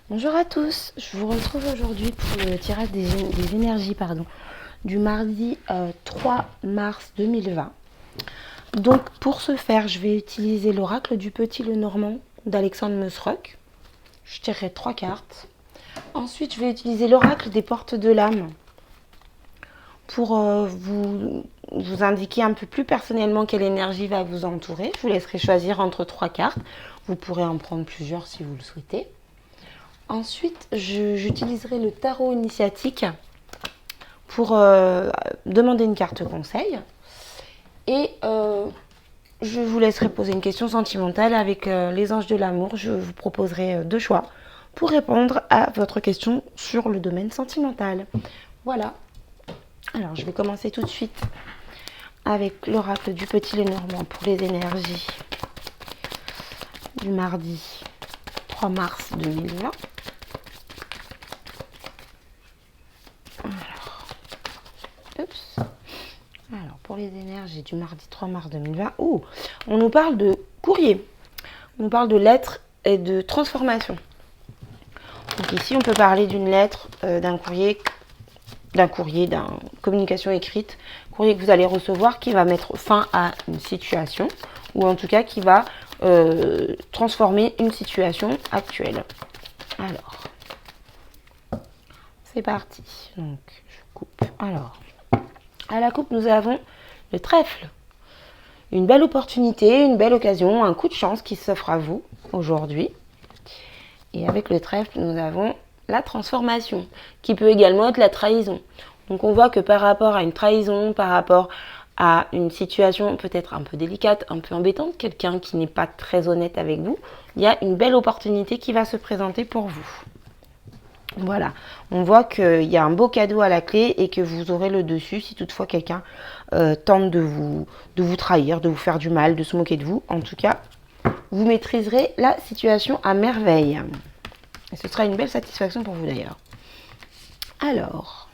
Bonjour à tous, je vous retrouve aujourd'hui pour le tirage des énergies du mardi 3 mars 2020. Donc pour ce faire, je vais utiliser l'oracle du Petit Lenormand d'Alexandre Meusroch. Je tirerai 3 cartes. Ensuite, je vais utiliser l'oracle des portes de l'âme pour vous indiquer un peu plus personnellement quelle énergie va vous entourer. Je vous laisserai choisir entre 3 cartes. Vous pourrez en prendre plusieurs si vous le souhaitez. Ensuite, j'utiliserai le tarot initiatique pour demander une carte conseil. Et je vous laisserai poser une question sentimentale avec les anges de l'amour. Je vous proposerai 2 choix pour répondre à votre question sur le domaine sentimental. Voilà. Alors, je vais commencer tout de suite avec l'oracle du Petit Lenormand pour les énergies du mardi 3 mars 2020. Alors, pour les énergies du mardi 3 mars 2020, on nous parle de courrier, on nous parle de lettres et de transformation. Donc ici, on peut parler d'une lettre, d'une communication écrite, courrier que vous allez recevoir qui va mettre fin à une situation, ou en tout cas qui va transformer une situation actuelle. Alors, c'est parti. Donc, je coupe. Alors, à la coupe, nous avons le trèfle. Une belle opportunité, une belle occasion, un coup de chance qui s'offre à vous aujourd'hui. Et avec le trèfle, nous avons la transformation, qui peut également être la trahison. Donc on voit que par rapport à une trahison, par rapport à une situation peut-être un peu délicate, un peu embêtante, quelqu'un qui n'est pas très honnête avec vous, il y a une belle opportunité qui va se présenter pour vous. Voilà, on voit qu'il y a un beau cadeau à la clé et que vous aurez le dessus si toutefois quelqu'un tente de vous trahir, de vous faire du mal, de se moquer de vous. En tout cas, vous maîtriserez la situation à merveille. Et ce sera une belle satisfaction pour vous d'ailleurs. Alors,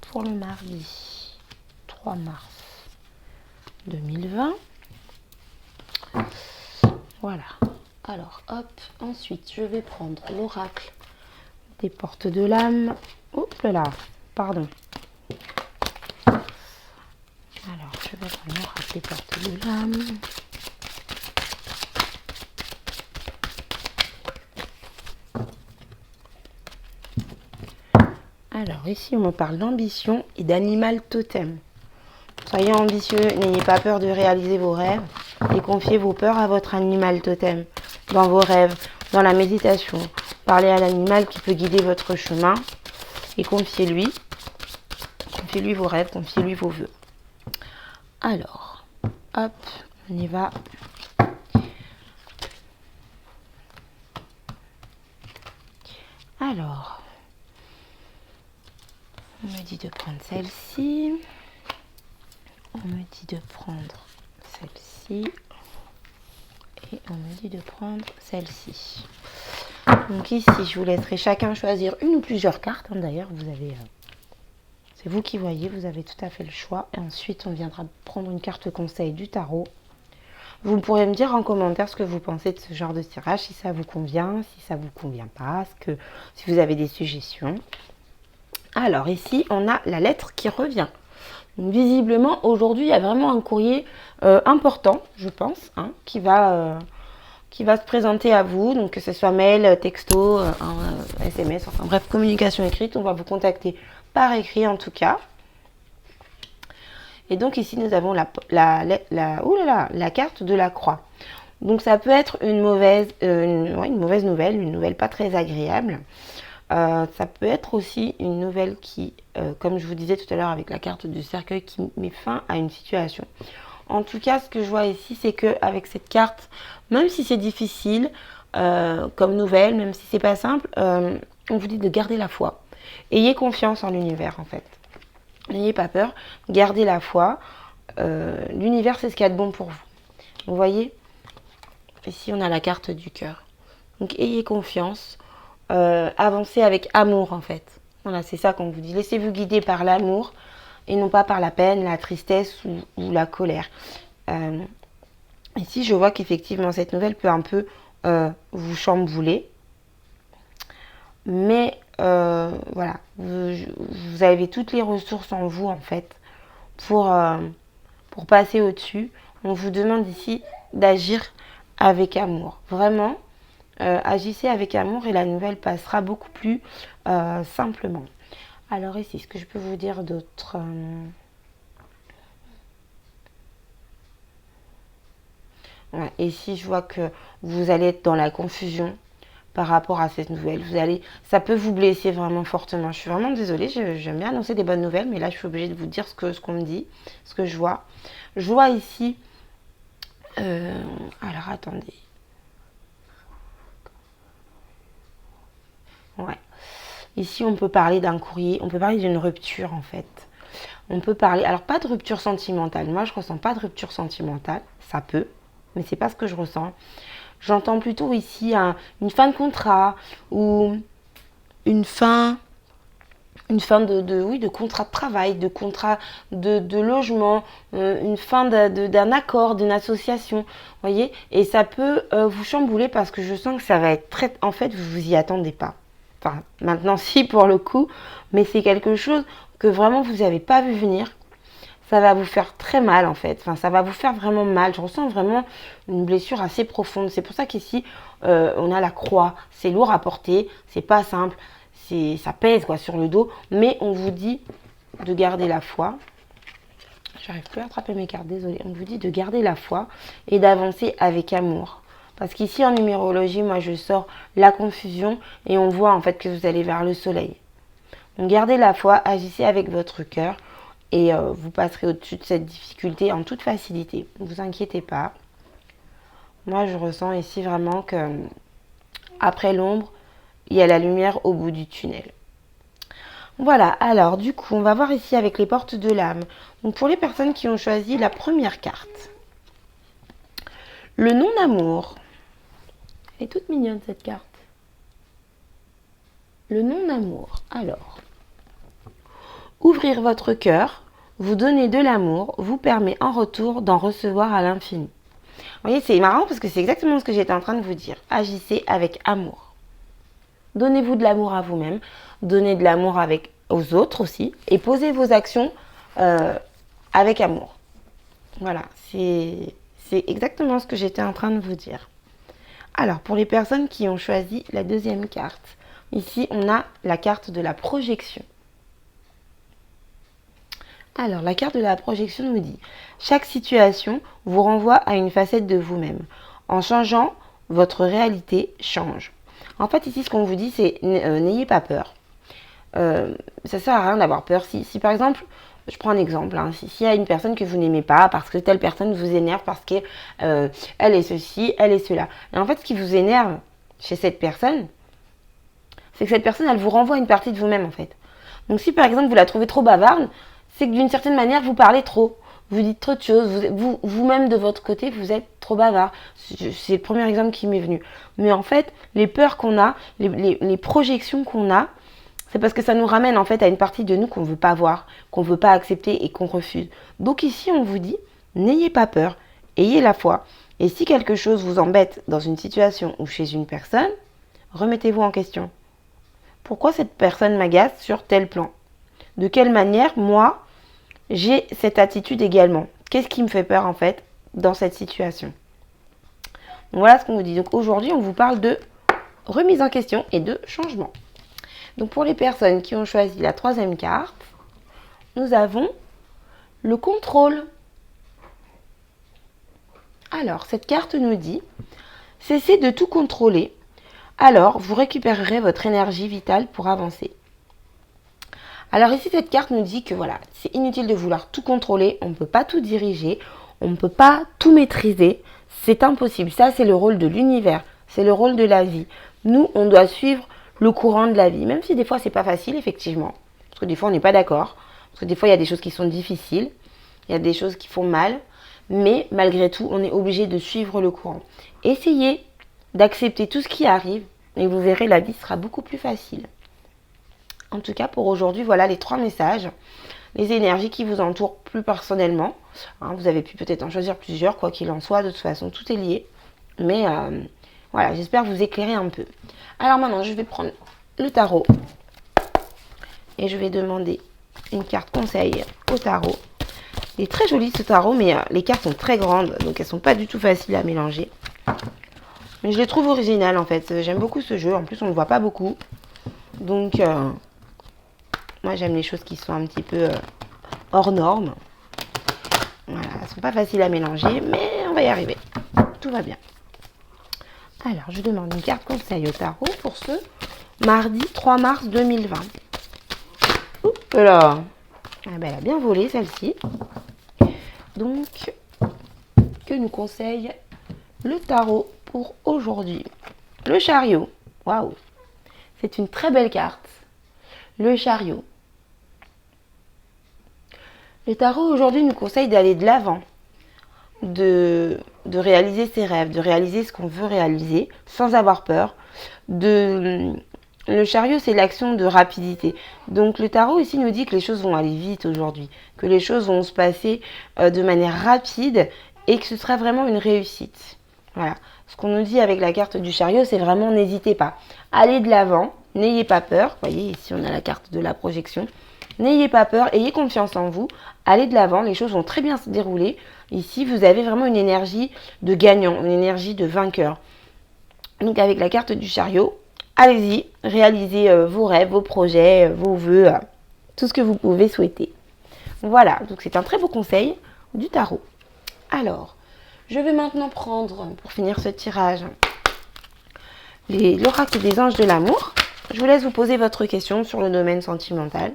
pour le mardi 3 mars 2020, voilà. Alors, hop, ensuite, je vais prendre l'oracle des portes de l'âme. Hop là, pardon. Alors, je vais prendre l'oracle des portes de l'âme. Alors, ici, on me parle d'ambition et d'animal totem. Soyez ambitieux, n'ayez pas peur de réaliser vos rêves et confiez vos peurs à votre animal totem. Dans vos rêves, dans la méditation, parlez à l'animal qui peut guider votre chemin et confiez-lui vos rêves, confiez-lui vos vœux. Alors, hop, on y va. Alors, on me dit de prendre celle-ci. On me dit de prendre celle-ci. Et on me dit de prendre celle-ci. Donc ici, je vous laisserai chacun choisir une ou plusieurs cartes. D'ailleurs, vous avez... c'est vous qui voyez, vous avez tout à fait le choix. Et ensuite, on viendra prendre une carte conseil du tarot. Vous pourrez me dire en commentaire ce que vous pensez de ce genre de tirage, si ça vous convient, si ça vous convient pas, si vous avez des suggestions. Alors ici, on a la lettre qui revient. Donc, visiblement, aujourd'hui, il y a vraiment un courrier important, je pense, qui va se présenter à vous. Donc que ce soit mail, texto, SMS, enfin bref, communication écrite. On va vous contacter par écrit en tout cas. Et donc ici, nous avons la carte de la croix. Donc ça peut être une mauvaise nouvelle, une nouvelle pas très agréable. Ça peut être aussi une nouvelle qui, comme je vous disais tout à l'heure avec la carte du cercueil, qui met fin à une situation. En tout cas, ce que je vois ici, c'est qu'avec cette carte, même si c'est difficile comme nouvelle, même si c'est pas simple, on vous dit de garder la foi. Ayez confiance en l'univers en fait. N'ayez pas peur, gardez la foi. L'univers, c'est ce qu'il y a de bon pour vous. Vous voyez ? Ici, on a la carte du cœur. Donc, ayez confiance. Avancez avec amour, en fait. Voilà, c'est ça qu'on vous dit. Laissez-vous guider par l'amour et non pas par la peine, la tristesse ou la colère. Ici, je vois qu'effectivement, cette nouvelle peut un peu vous chambouler. Mais voilà, vous avez toutes les ressources en vous en fait pour passer au-dessus. On vous demande ici d'agir avec amour. Vraiment, agissez avec amour et la nouvelle passera beaucoup plus simplement. Alors ici, ce que je peux vous dire d'autre ouais, ici, je vois que vous allez être dans la confusion par rapport à cette nouvelle. Ça peut vous blesser vraiment fortement. Je suis vraiment désolée, j'aime bien annoncer des bonnes nouvelles, mais là, je suis obligée de vous dire ce qu'on me dit, ce que je vois. Je vois ici... alors, attendez. Ouais. Ici, on peut parler d'un courrier, on peut parler d'une rupture, en fait. On peut parler... Alors, pas de rupture sentimentale. Moi, je ressens pas de rupture sentimentale. Ça peut, mais c'est pas ce que je ressens. J'entends plutôt ici une fin de contrat ou une fin oui, de contrat de travail, de contrat de logement, une fin d'un accord, d'une association, voyez. Et ça peut vous chambouler parce que je sens que ça va être très... En fait, vous vous y attendez pas. Enfin, maintenant, si, pour le coup, mais c'est quelque chose que vraiment vous n'avez pas vu venir. Ça va vous faire très mal, en fait. Enfin, ça va vous faire vraiment mal. Je ressens vraiment une blessure assez profonde. C'est pour ça qu'ici, on a la croix. C'est lourd à porter, c'est pas simple. Ça pèse quoi sur le dos, mais on vous dit de garder la foi. J'arrive plus à attraper mes cartes, désolée. On vous dit de garder la foi et d'avancer avec amour. Parce qu'ici en numérologie, moi je sors la confusion et on voit en fait que vous allez vers le soleil. Donc gardez la foi, agissez avec votre cœur et vous passerez au-dessus de cette difficulté en toute facilité. Ne vous inquiétez pas. Moi je ressens ici vraiment que après l'ombre, il y a la lumière au bout du tunnel. Voilà, alors du coup, on va voir ici avec les portes de l'âme. Donc pour les personnes qui ont choisi la première carte. Le non-amour. Elle est toute mignonne cette carte. Le non-amour. Alors, ouvrir votre cœur, vous donner de l'amour, vous permet en retour d'en recevoir à l'infini. Vous voyez, c'est marrant parce que c'est exactement ce que j'étais en train de vous dire. Agissez avec amour. Donnez-vous de l'amour à vous-même, donnez de l'amour aux autres aussi, et posez vos actions avec amour. Voilà, c'est exactement ce que j'étais en train de vous dire. Alors, pour les personnes qui ont choisi la deuxième carte, ici on a la carte de la projection. Alors, la carte de la projection nous dit « Chaque situation vous renvoie à une facette de vous-même. En changeant, votre réalité change. » En fait, ici, ce qu'on vous dit, c'est n'ayez pas peur. Ça sert à rien d'avoir peur. Si par exemple, je prends un exemple, hein, s'il y a une personne que vous n'aimez pas parce que telle personne vous énerve, parce que elle est ceci, elle est cela. Et en fait, ce qui vous énerve chez cette personne, c'est que cette personne, elle vous renvoie une partie de vous-même, en fait. Donc si par exemple, vous la trouvez trop bavarde, c'est que d'une certaine manière, vous parlez trop. Vous dites trop de choses, vous-même de votre côté, vous êtes trop bavard. C'est le premier exemple qui m'est venu. Mais en fait, les peurs qu'on a, les projections qu'on a, c'est parce que ça nous ramène en fait à une partie de nous qu'on ne veut pas voir, qu'on ne veut pas accepter et qu'on refuse. Donc ici, on vous dit, n'ayez pas peur, ayez la foi. Et si quelque chose vous embête dans une situation ou chez une personne, remettez-vous en question. Pourquoi cette personne m'agace sur tel plan? De quelle manière, moi, j'ai cette attitude également? Qu'est-ce qui me fait peur en fait dans cette situation? Donc, voilà ce qu'on vous dit. Donc aujourd'hui, on vous parle de remise en question et de changement. Donc pour les personnes qui ont choisi la troisième carte, nous avons le contrôle. Alors cette carte nous dit « Cessez de tout contrôler, alors vous récupérerez votre énergie vitale pour avancer. » Alors ici, cette carte nous dit que voilà, c'est inutile de vouloir tout contrôler, on ne peut pas tout diriger, on ne peut pas tout maîtriser, c'est impossible. Ça, c'est le rôle de l'univers, c'est le rôle de la vie. Nous, on doit suivre le courant de la vie, même si des fois, c'est pas facile, effectivement, parce que des fois, on n'est pas d'accord, parce que des fois, il y a des choses qui sont difficiles, il y a des choses qui font mal, mais malgré tout, on est obligé de suivre le courant. Essayez d'accepter tout ce qui arrive, et vous verrez, la vie sera beaucoup plus facile. En tout cas, pour aujourd'hui, voilà les 3 messages. Les énergies qui vous entourent plus personnellement. Hein, vous avez pu peut-être en choisir plusieurs, quoi qu'il en soit. De toute façon, tout est lié. Mais voilà, j'espère vous éclairer un peu. Alors maintenant, je vais prendre le tarot. Et je vais demander une carte conseil au tarot. Il est très joli ce tarot, mais les cartes sont très grandes, donc elles sont pas du tout faciles à mélanger. Mais je les trouve originales en fait. J'aime beaucoup ce jeu. En plus, on ne le voit pas beaucoup. Donc, moi j'aime les choses qui sont un petit peu hors normes. Voilà, elles sont pas faciles à mélanger, mais on va y arriver. Tout va bien. Alors, je demande une carte conseil au tarot pour ce mardi 3 mars 2020. Oups là. Ah ben, elle a bien volé celle-ci. Donc, que nous conseille le tarot pour aujourd'hui? Le chariot. Waouh. C'est une très belle carte. Le chariot. Le tarot aujourd'hui nous conseille d'aller de l'avant, de réaliser ses rêves, de réaliser ce qu'on veut réaliser sans avoir peur. Le chariot, c'est l'action de rapidité. Donc le tarot ici nous dit que les choses vont aller vite aujourd'hui, que les choses vont se passer de manière rapide et que ce sera vraiment une réussite. Voilà. Ce qu'on nous dit avec la carte du chariot, c'est vraiment n'hésitez pas. Allez de l'avant, n'ayez pas peur. Vous voyez, ici on a la carte de la projection. N'ayez pas peur, ayez confiance en vous, allez de l'avant, les choses vont très bien se dérouler. Ici, vous avez vraiment une énergie de gagnant, une énergie de vainqueur. Donc avec la carte du chariot, allez-y, réalisez vos rêves, vos projets, vos vœux, tout ce que vous pouvez souhaiter. Voilà, donc c'est un très beau conseil du tarot. Alors, je vais maintenant prendre, pour finir ce tirage, l'oracle des anges de l'amour. Je vous laisse vous poser votre question sur le domaine sentimental.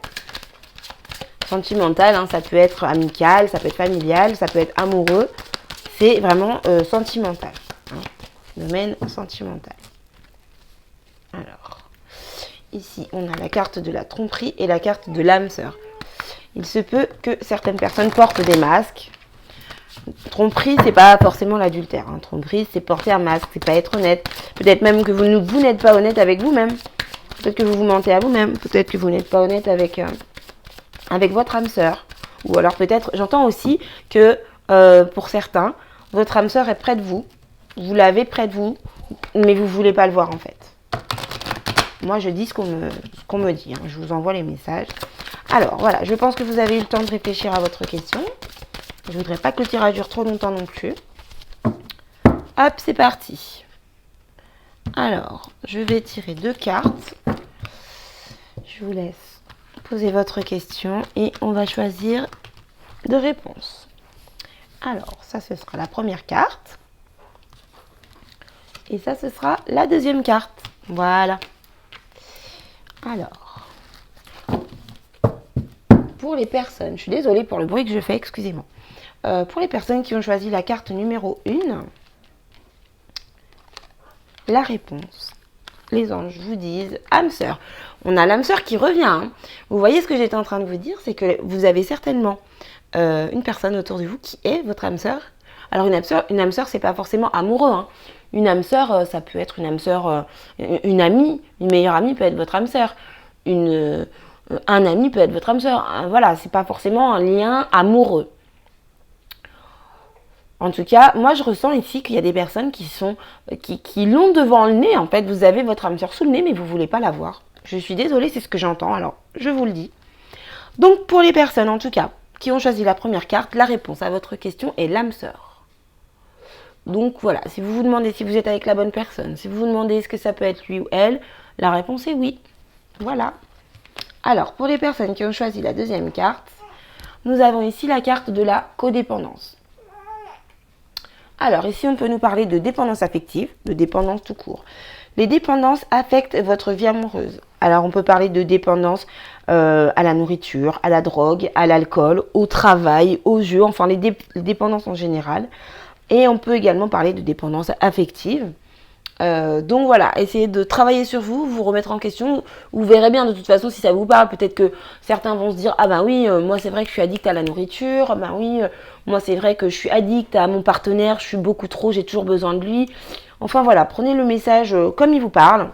Sentimental, hein, ça peut être amical, ça peut être familial, ça peut être amoureux. C'est vraiment sentimental. Hein, domaine sentimental. Alors, ici, on a la carte de la tromperie et la carte de l'âme sœur. Il se peut que certaines personnes portent des masques. Tromperie, c'est pas forcément l'adultère. Hein. Tromperie, c'est porter un masque, c'est pas être honnête. Peut-être même que vous n'êtes pas honnête avec vous-même. Peut-être que vous mentez à vous-même. Peut-être que vous n'êtes pas honnête avec votre âme sœur. Ou alors peut-être, j'entends aussi que pour certains, votre âme sœur est près de vous. Vous l'avez près de vous, mais vous ne voulez pas le voir en fait. Moi, je dis ce qu'on me dit. Hein. Je vous envoie les messages. Alors, voilà. Je pense que vous avez eu le temps de réfléchir à votre question. Je ne voudrais pas que le tirage dure trop longtemps non plus. Hop, c'est parti. Alors, je vais tirer 2 cartes. Je vous laisse poser votre question et on va choisir 2 réponses. Alors, ça, ce sera la première carte. Et ça, ce sera la deuxième carte. Voilà. Alors, pour les personnes, je suis désolée pour le bruit que je fais, excusez-moi. Pour les personnes qui ont choisi la carte numéro 1, la réponse, les anges vous disent âme sœur. On a l'âme sœur qui revient. Hein. Vous voyez ce que j'étais en train de vous dire, c'est que vous avez certainement une personne autour de vous qui est votre âme sœur. Alors une âme sœur, c'est pas forcément amoureux. Hein. Une âme sœur, ça peut être une âme sœur, une amie, une meilleure amie peut être votre âme sœur. Un ami peut être votre âme sœur. Voilà, c'est pas forcément un lien amoureux. En tout cas, moi je ressens ici qu'il y a des personnes qui l'ont devant le nez. En fait, vous avez votre âme sœur sous le nez, mais vous ne voulez pas la voir. Je suis désolée, c'est ce que j'entends, alors je vous le dis. Donc pour les personnes, en tout cas, qui ont choisi la première carte, la réponse à votre question est l'âme sœur. Donc voilà, si vous vous demandez si vous êtes avec la bonne personne, si vous vous demandez est-ce que ça peut être lui ou elle, la réponse est oui. Voilà. Alors, pour les personnes qui ont choisi la deuxième carte, nous avons ici la carte de la codépendance. Alors, ici, on peut nous parler de dépendance affective, de dépendance tout court. Les dépendances affectent votre vie amoureuse. Alors, on peut parler de dépendance à la nourriture, à la drogue, à l'alcool, au travail, aux jeux, enfin les dépendances en général. Et on peut également parler de dépendance affective. Donc voilà, essayez de travailler sur vous, vous remettre en question. Vous verrez bien de toute façon si ça vous parle. Peut-être que certains vont se dire ah ben oui, moi c'est vrai que je suis addict à la nourriture. Ben oui, moi c'est vrai que je suis addict à mon partenaire. Je suis beaucoup trop, j'ai toujours besoin de lui. Enfin voilà, prenez le message comme il vous parle.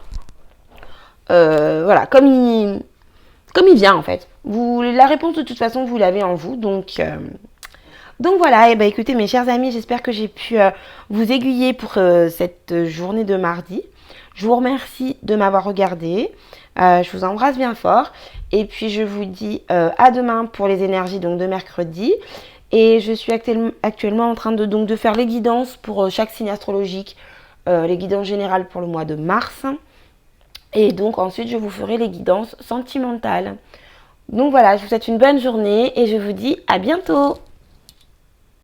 Voilà, comme il vient en fait. La réponse de toute façon vous l'avez en vous. Donc Donc voilà, et bah écoutez mes chers amis, j'espère que j'ai pu vous aiguiller pour cette journée de mardi. Je vous remercie de m'avoir regardé. Je vous embrasse bien fort. Et puis je vous dis à demain pour les énergies donc de mercredi. Et je suis actuellement en train de faire les guidances pour chaque signe astrologique, les guidances générales pour le mois de mars. Et donc ensuite je vous ferai les guidances sentimentales. Donc voilà, je vous souhaite une bonne journée et je vous dis à bientôt.